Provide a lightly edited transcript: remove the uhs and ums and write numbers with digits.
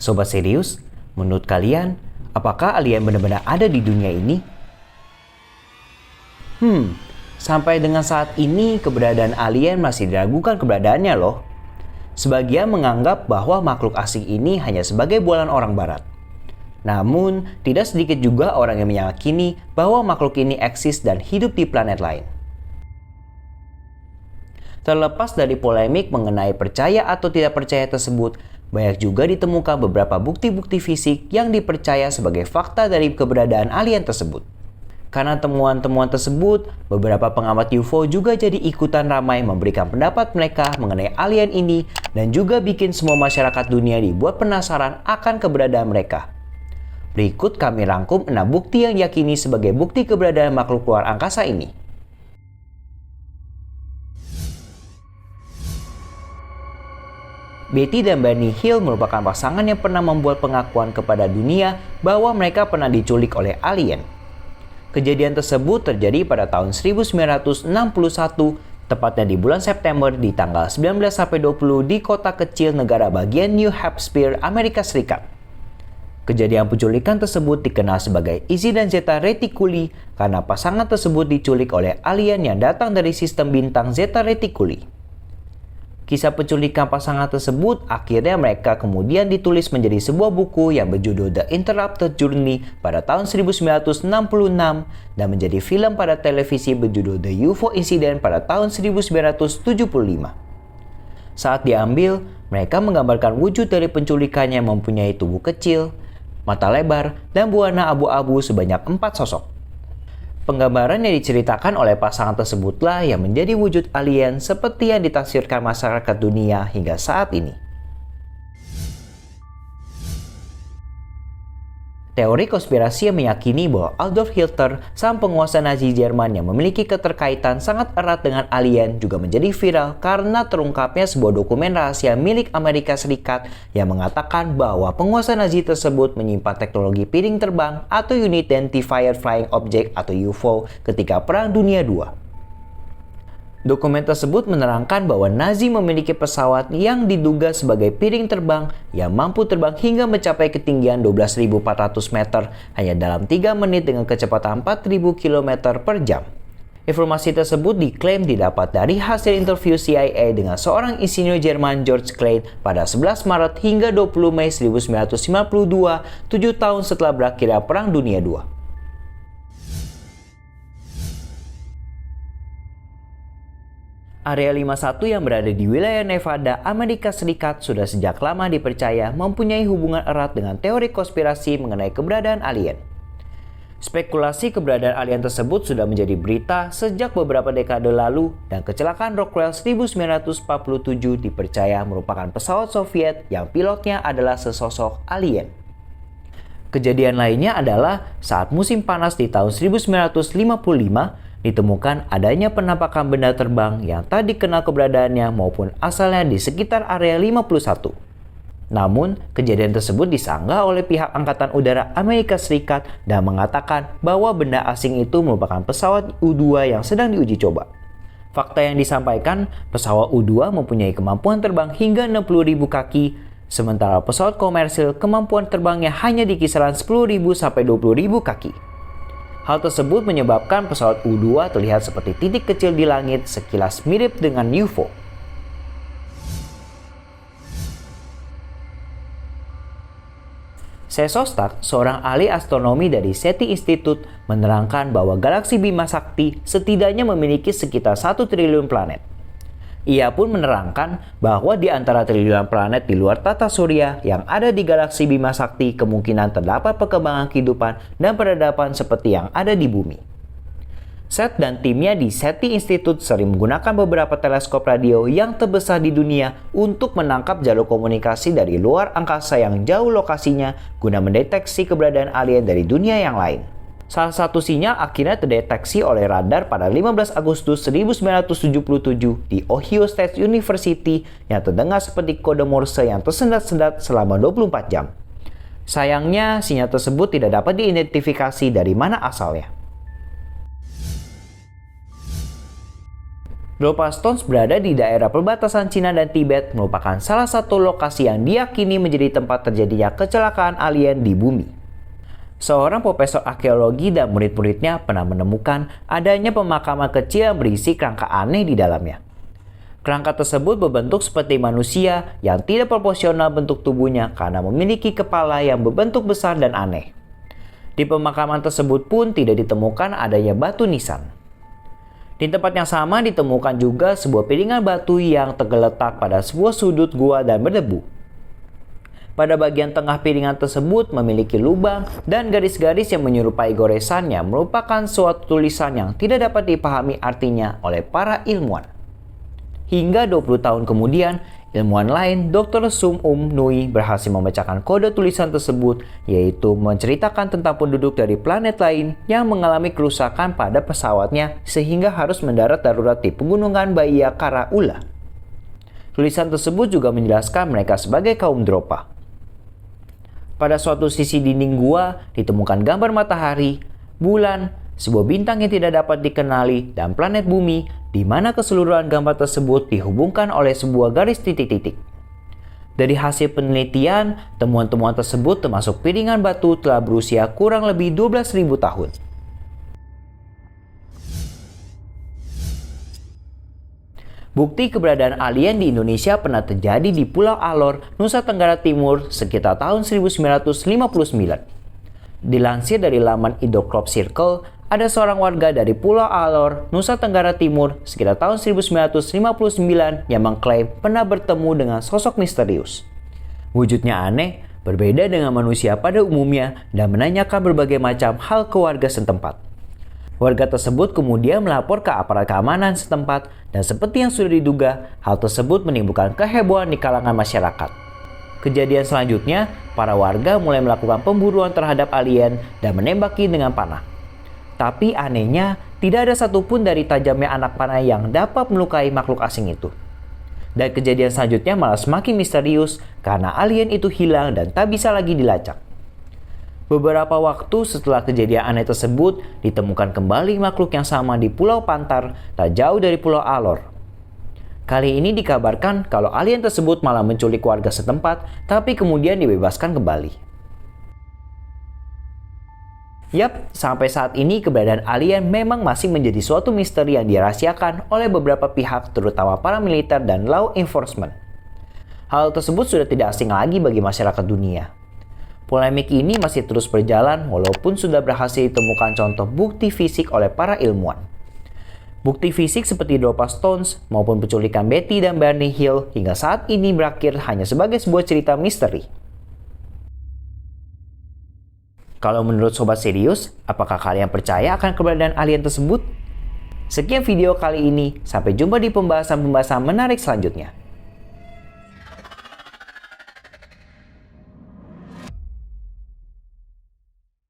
Sobat serius, menurut kalian, apakah alien benar-benar ada di dunia ini? Sampai dengan saat ini keberadaan alien masih diragukan keberadaannya loh. Sebagian menganggap bahwa makhluk asing ini hanya sebagai bualan orang barat. Namun, tidak sedikit juga orang yang meyakini bahwa makhluk ini eksis dan hidup di planet lain. Terlepas dari polemik mengenai percaya atau tidak percaya tersebut, banyak juga ditemukan beberapa bukti-bukti fisik yang dipercaya sebagai fakta dari keberadaan alien tersebut. Karena temuan-temuan tersebut, beberapa pengamat UFO juga jadi ikutan ramai memberikan pendapat mereka mengenai alien ini dan juga bikin semua masyarakat dunia dibuat penasaran akan keberadaan mereka. Berikut kami rangkum 6 bukti yang diyakini sebagai bukti keberadaan makhluk luar angkasa ini. Betty dan Barney Hill merupakan pasangan yang pernah membuat pengakuan kepada dunia bahwa mereka pernah diculik oleh alien. Kejadian tersebut terjadi pada tahun 1961, tepatnya di bulan September di tanggal 19-20 di kota kecil negara bagian New Hampshire, Amerika Serikat. Kejadian penculikan tersebut dikenal sebagai Izzy dan Zeta Reticuli karena pasangan tersebut diculik oleh alien yang datang dari sistem bintang Zeta Reticuli. Kisah penculikan pasangan tersebut akhirnya mereka kemudian ditulis menjadi sebuah buku yang berjudul The Interrupted Journey pada tahun 1966 dan menjadi film pada televisi berjudul The UFO Incident pada tahun 1975. Saat diambil, mereka menggambarkan wujud dari penculikannya yang mempunyai tubuh kecil, mata lebar, dan berwarna abu-abu sebanyak 4 sosok. Penggambaran yang diceritakan oleh pasangan tersebutlah yang menjadi wujud alien seperti yang ditafsirkan masyarakat dunia hingga saat ini. Teori konspirasi yang meyakini bahwa Adolf Hitler, sang penguasa Nazi Jerman yang memiliki keterkaitan sangat erat dengan alien juga menjadi viral karena terungkapnya sebuah dokumen rahasia milik Amerika Serikat yang mengatakan bahwa penguasa Nazi tersebut menyimpan teknologi piring terbang atau Unidentified Flying Object atau UFO ketika Perang Dunia II. Dokumen tersebut menerangkan bahwa Nazi memiliki pesawat yang diduga sebagai piring terbang yang mampu terbang hingga mencapai ketinggian 12.400 meter hanya dalam 3 menit dengan kecepatan 4.000 km per jam. Informasi tersebut diklaim didapat dari hasil interview CIA dengan seorang insinyur Jerman George Klein pada 11 Maret hingga 20 Mei 1952, 7 tahun setelah berakhirnya Perang Dunia II. Area 51 yang berada di wilayah Nevada, Amerika Serikat sudah sejak lama dipercaya mempunyai hubungan erat dengan teori konspirasi mengenai keberadaan alien. Spekulasi keberadaan alien tersebut sudah menjadi berita sejak beberapa dekade lalu dan kecelakaan Roswell 1947 dipercaya merupakan pesawat Soviet yang pilotnya adalah sesosok alien. Kejadian lainnya adalah saat musim panas di tahun 1955, ditemukan adanya penampakan benda terbang yang tak dikenal keberadaannya maupun asalnya di sekitar area 51. Namun, kejadian tersebut disanggah oleh pihak Angkatan Udara Amerika Serikat dan mengatakan bahwa benda asing itu merupakan pesawat U-2 yang sedang diuji coba. Fakta yang disampaikan, pesawat U-2 mempunyai kemampuan terbang hingga 60.000 kaki, sementara pesawat komersil kemampuan terbangnya hanya di kisaran 10.000 sampai 20.000 kaki. Hal tersebut menyebabkan pesawat U-2 terlihat seperti titik kecil di langit sekilas mirip dengan UFO. Sesostak, seorang ahli astronomi dari SETI Institute, menerangkan bahwa galaksi Bima Sakti setidaknya memiliki sekitar 1 triliun planet. Ia pun menerangkan bahwa di antara triliunan planet di luar tata surya yang ada di galaksi Bima Sakti kemungkinan terdapat perkembangan kehidupan dan peradaban seperti yang ada di bumi. Seth dan timnya di SETI Institute sering menggunakan beberapa teleskop radio yang terbesar di dunia untuk menangkap jalur komunikasi dari luar angkasa yang jauh lokasinya guna mendeteksi keberadaan alien dari dunia yang lain. Salah satu sinyal akhirnya terdeteksi oleh radar pada 15 Agustus 1977 di Ohio State University yang terdengar seperti kode Morse yang tersendat-sendat selama 24 jam. Sayangnya, sinyal tersebut tidak dapat diidentifikasi dari mana asalnya. Dropa Stones berada di daerah perbatasan Cina dan Tibet, merupakan salah satu lokasi yang diyakini menjadi tempat terjadinya kecelakaan alien di bumi. Seorang profesor arkeologi dan murid-muridnya pernah menemukan adanya pemakaman kecil yang berisi kerangka aneh di dalamnya. Kerangka tersebut berbentuk seperti manusia yang tidak proporsional bentuk tubuhnya karena memiliki kepala yang berbentuk besar dan aneh. Di pemakaman tersebut pun tidak ditemukan adanya batu nisan. Di tempat yang sama ditemukan juga sebuah piringan batu yang tergeletak pada sebuah sudut gua dan berdebu. Pada bagian tengah piringan tersebut memiliki lubang dan garis-garis yang menyerupai goresannya merupakan suatu tulisan yang tidak dapat dipahami artinya oleh para ilmuwan. Hingga 20 tahun kemudian, ilmuwan lain, Dr. Sum Nui, berhasil memecahkan kode tulisan tersebut, yaitu menceritakan tentang penduduk dari planet lain yang mengalami kerusakan pada pesawatnya sehingga harus mendarat darurat di pegunungan Baia Kara Ula. Tulisan tersebut juga menjelaskan mereka sebagai kaum Dropa. Pada suatu sisi dinding gua ditemukan gambar matahari, bulan, sebuah bintang yang tidak dapat dikenali, dan planet bumi, di mana keseluruhan gambar tersebut dihubungkan oleh sebuah garis titik-titik. Dari hasil penelitian, temuan-temuan tersebut termasuk piringan batu telah berusia kurang lebih 12.000 tahun. Bukti keberadaan alien di Indonesia pernah terjadi di Pulau Alor, Nusa Tenggara Timur sekitar tahun 1959. Dilansir dari laman Indocrop Circle, ada seorang warga dari Pulau Alor, Nusa Tenggara Timur sekitar tahun 1959 yang mengklaim pernah bertemu dengan sosok misterius. Wujudnya aneh, berbeda dengan manusia pada umumnya, dan menanyakan berbagai macam hal ke warga setempat. Warga tersebut kemudian melapor ke aparat keamanan setempat, dan seperti yang sudah diduga, hal tersebut menimbulkan kehebohan di kalangan masyarakat. Kejadian selanjutnya, para warga mulai melakukan pemburuan terhadap alien dan menembaki dengan panah. Tapi anehnya, tidak ada satupun dari tajamnya anak panah yang dapat melukai makhluk asing itu. Dan kejadian selanjutnya malah semakin misterius karena alien itu hilang dan tak bisa lagi dilacak. Beberapa waktu setelah kejadian aneh tersebut, ditemukan kembali makhluk yang sama di Pulau Pantar, tak jauh dari Pulau Alor. Kali ini dikabarkan kalau alien tersebut malah menculik warga setempat, tapi kemudian dibebaskan kembali. Yap, sampai saat ini keberadaan alien memang masih menjadi suatu misteri yang dirahasiakan oleh beberapa pihak, terutama para militer dan law enforcement. Hal tersebut sudah tidak asing lagi bagi masyarakat dunia. Polemik ini masih terus berjalan walaupun sudah berhasil ditemukan contoh bukti fisik oleh para ilmuwan. Bukti fisik seperti Dropa Stones maupun penculikan Betty dan Barney Hill hingga saat ini berakhir hanya sebagai sebuah cerita misteri. Kalau menurut Sobat Serius, apakah kalian percaya akan keberadaan alien tersebut? Sekian video kali ini, sampai jumpa di pembahasan-pembahasan menarik selanjutnya.